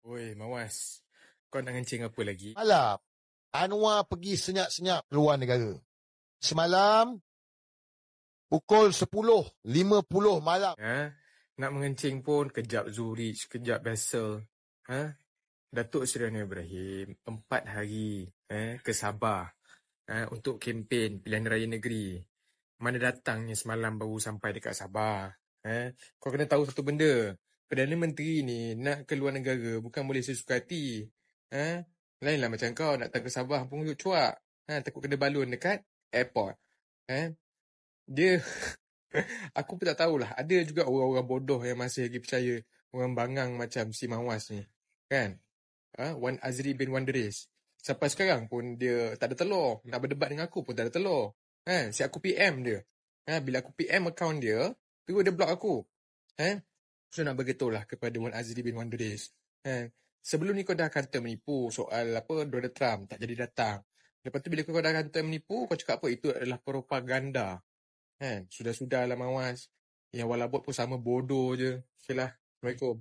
Oi, Mawas. Kau nak ngencing apa lagi? Malam, Anwar pergi senyap-senyap keluar negara. Semalam, pukul 10.50 malam. Ha? Nak mengencing pun kejap Zurich, kejap Basel. Ha? Datuk Seri Anwar Ibrahim 4 hari ke Sabah untuk kempen pilihan raya negeri. Mana datangnya semalam baru sampai dekat Sabah. Kau kena tahu satu benda. Perdana Menteri ni nak keluar negara bukan boleh sesuka hati. Lainlah macam kau nak datang ke Sabah pun cuak. Takut kena balun dekat airport. Dia aku pun tak tahulah. Ada juga orang-orang bodoh yang masih lagi percaya orang bangang macam si Mawas ni. Kan? Wan Azri bin Wanderis. Sampai sekarang pun dia tak ada telur. Nak berdebat dengan aku pun tak ada telur. Si aku PM dia. Bila aku PM akaun dia, terus dia block aku. So nak bergetahlah kepada Wan Azri bin Wanderis. Sebelum ni kau dah kata menipu soal Donald Trump tak jadi datang. Lepas tu bila kau dah kata menipu, kau cakap apa? Itu adalah propaganda. Sudah-sudahlah Mawas. Yang Walabot pun sama bodoh je. Okay lah. Assalamualaikum.